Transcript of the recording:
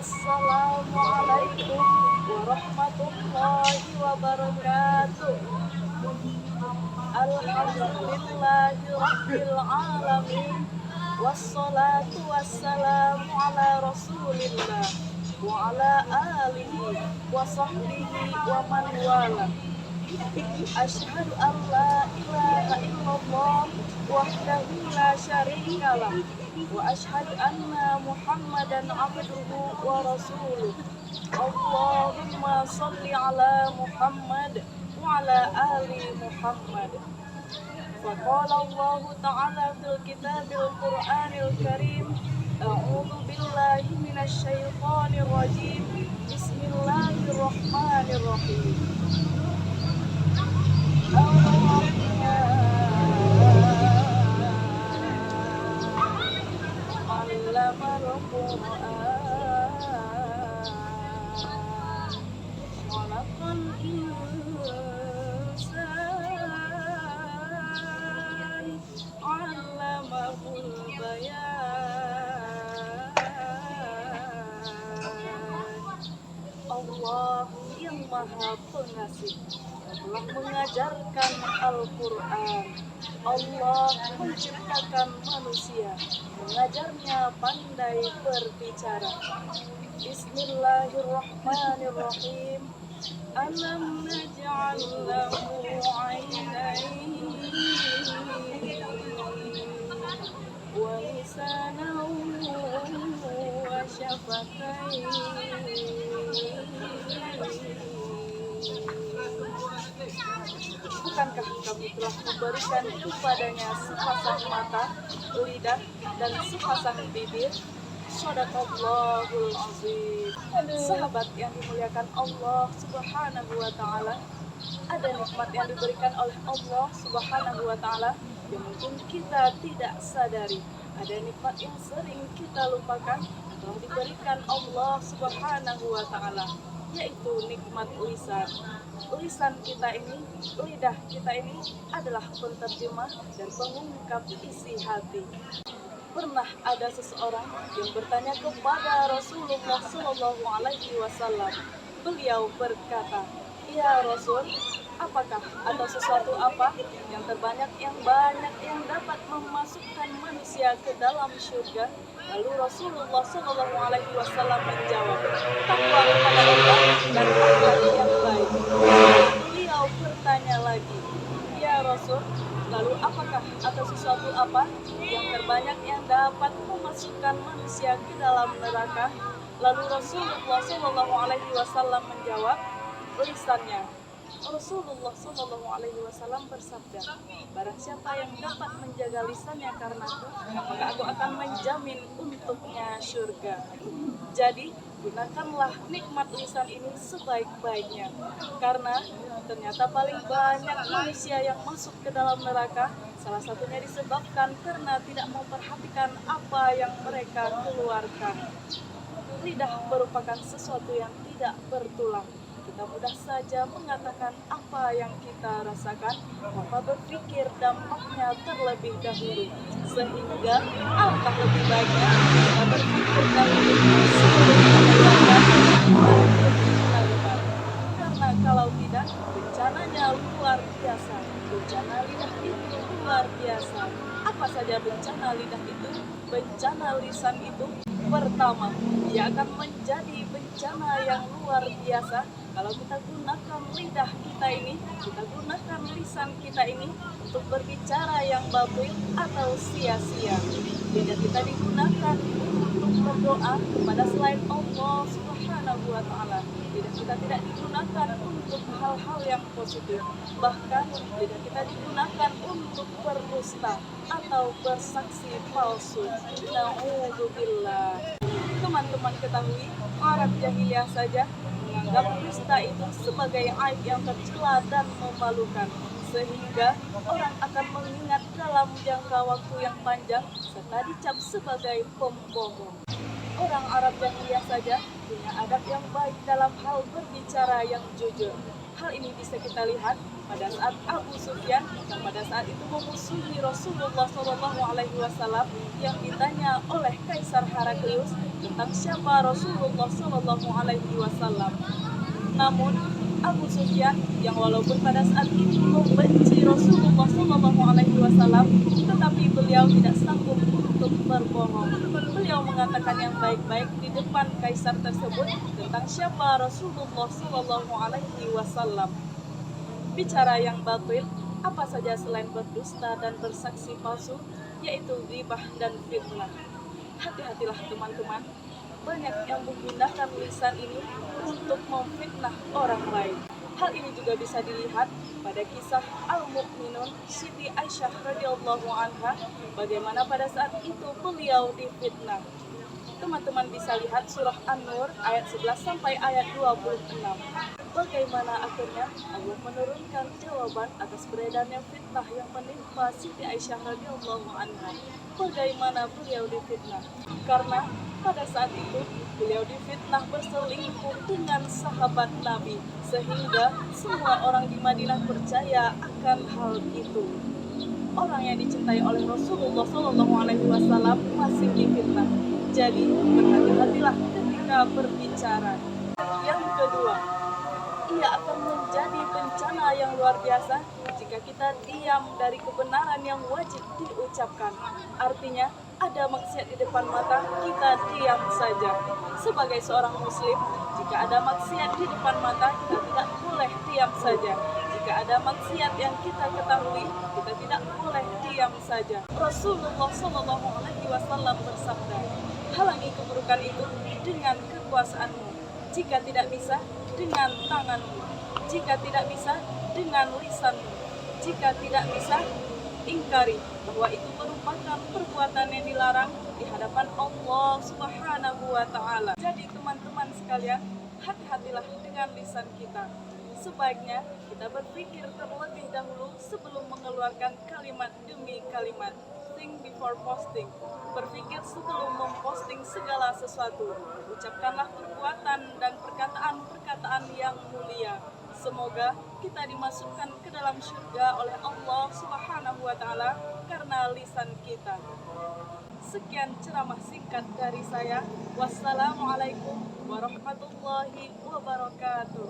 Wassalamualaikum warahmatullahi wabarakatuh. Alhamdulillahi rabbil alamin. Wassalatu wassalamu ala rasulillah wa ala alihi wa sahbihi wa man wala. Asyhadu an la ilaha illallah wahdahu la syarikalah wa asyhadu anna Muhammadan abduhu wa rasuluh. Allahumma sholli ala Muhammad wa ala ali Muhammad. Faqala Allah ta'ala fil kitabil Qur'anil Karim. A'udzu billahi minasy syaithanir rajim. Bismillahirrahmanirrahim. Allamal Qur'an. Khalaqal insan. 'Allamahul bayan. Allah yang Maha Pengasih telah mengajarkan Al-Quran. Allah menciptakan manusia, mengajarnya pandai berbicara. Bismillahirrahmanirrahim. Alam naj'al lahu 'ainayn wa lisanan wa syafatayn. Bukankah kami telah memberikan kepadanya sepasang mata, lidah, dan sepasang bibir? Shadaqallahul azim. Sahabat yang dimuliakan Allah Subhanahu wa Ta'ala, ada nikmat yang diberikan oleh Allah Subhanahu wa Ta'ala yang mungkin kita tidak sadari. Ada nikmat yang sering kita lupakan telah diberikan Allah Subhanahu wa Ta'ala, yaitu nikmat lisan. Lisan kita ini, lidah kita ini adalah penterjemah dan pengungkap isi hati. Pernah ada seseorang yang bertanya kepada Rasulullah Shallallahu Alaihi Wasallam. Beliau berkata, "Ya Rasul, apakah ada sesuatu apa yang terbanyak yang banyak yang dapat memasukkan manusia ke dalam surga?" Lalu Rasulullah Shallallahu Alaihi Wasallam menjawab, "Takwa kepada Allah dan akhlak yang baik." Beliau bertanya lagi, "Ya Rasul, lalu apakah ada sesuatu apa yang terbanyak yang dapat memasukkan manusia ke dalam neraka?" Lalu Rasulullah Shallallahu Alaihi Wasallam menjawab, "Lisannya." Rasulullah Shallallahu Alaihi Wasallam bersabda, "Barang siapa yang dapat menjaga lisannya karenaku, maka aku akan menjamin untuknya surga." Jadi, gunakanlah nikmat lisan ini sebaik-baiknya, karena ternyata paling banyak manusia yang masuk ke dalam neraka, salah satunya disebabkan karena tidak memperhatikan apa yang mereka keluarkan. Lidah merupakan sesuatu yang tidak bertulang. Kita mudah saja mengatakan apa yang kita rasakan tanpa berpikir dampaknya terlebih dahulu. Sehingga alangkah lebih baiknya kita berpikir dahulu sebelum mengeluarkan. Karena kalau tidak, bencananya luar biasa. Bencana lidah itu luar biasa. Apa saja bencana lidah itu? Bencana lisan itu. Pertama, dia akan menjadi bencana yang luar biasa kalau kita gunakan lidah kita ini, kita gunakan lisan kita ini untuk berbicara yang batil atau sia-sia. Lidah kita digunakan untuk berdoa kepada selain Allah Subhanahu wa Ta'ala. Lidah kita tidak digunakan untuk hal-hal yang positif. Bahkan lidah kita digunakan untuk berdusta atau bersaksi palsu. Na'udzubillah. Teman-teman ketahui, Arab jahiliyah saja menganggap dusta itu sebagai aib yang tercela dan memalukan, sehingga orang akan mengingat dalam jangka waktu yang panjang serta dicap sebagai pembohong. Orang Arab jahiliyah saja punya adab yang baik dalam hal berbicara yang jujur. Hal ini bisa kita lihat pada saat Abu Sufyan yang pada saat itu memusuhi Rasulullah SAW yang ditanya oleh Kaisar Harani Heraklius tentang siapa Rasulullah Shallallahu Alaihi Wasallam. Namun Abu Sufyan yang walaupun pada saat itu membenci Rasulullah Shallallahu Alaihi Wasallam, tetapi beliau tidak sanggup untuk berbohong. Beliau mengatakan yang baik-baik di depan kaisar tersebut tentang siapa Rasulullah Shallallahu Alaihi Wasallam. Bicara yang batil apa saja selain berdusta dan bersaksi palsu, yaitu ghibah dan fitnah. Hati-hatilah teman-teman, banyak yang menggunakan lisan ini untuk memfitnah orang lain. Hal ini juga bisa dilihat pada kisah Al-Mu'minun Siti Aisyah radhiyallahu anha, bagaimana pada saat itu beliau difitnah. Teman-teman bisa lihat surah An-Nur ayat 11 sampai ayat 26. Bagaimana akhirnya Allah menurunkan jawaban atas beredarnya fitnah yang menimpa Siti Aisyah radhiyallahu anha. Bagaimana beliau difitnah? Karena pada saat itu beliau difitnah berselingkuh dengan sahabat Nabi, sehingga semua orang di Madinah percaya akan hal itu. Orang yang dicintai oleh Rasulullah Shallallahu Alaihi Wasallam masih difitnah. Jadi berhati-hatilah ketika berbicara. Yang kedua, ia akan menjadi bencana yang luar biasa jika kita diam dari kebenaran yang wajib diucapkan. Artinya, ada maksiat di depan mata, kita diam saja. Sebagai seorang muslim, jika ada maksiat di depan mata, kita tidak boleh diam saja. Jika ada maksiat yang kita ketahui, kita tidak boleh diam saja. Rasulullah Shallallahu Alaihi Wasallam bersabda, halangi keburukan itu dengan kekuasaanmu. Jika tidak bisa, dengan tanganmu. Jika tidak bisa, dengan lisanmu. Jika tidak bisa, ingkari bahwa itu merupakan perbuatan yang dilarang di hadapan Allah Subhanahu wa Ta'ala. Jadi teman-teman sekalian, hati-hatilah dengan lisan kita. Sebaiknya kita berpikir terlebih dahulu sebelum mengeluarkan kalimat demi kalimat. Think before posting. Berpikir sebelum memposting segala sesuatu. Ucapkanlah perbuatan dan perkataan-perkataan yang mulia. Semoga kita dimasukkan ke dalam surga oleh Allah Subhanahu wa Ta'ala karena lisan kita. Sekian ceramah singkat dari saya. Wassalamualaikum warahmatullahi wabarakatuh.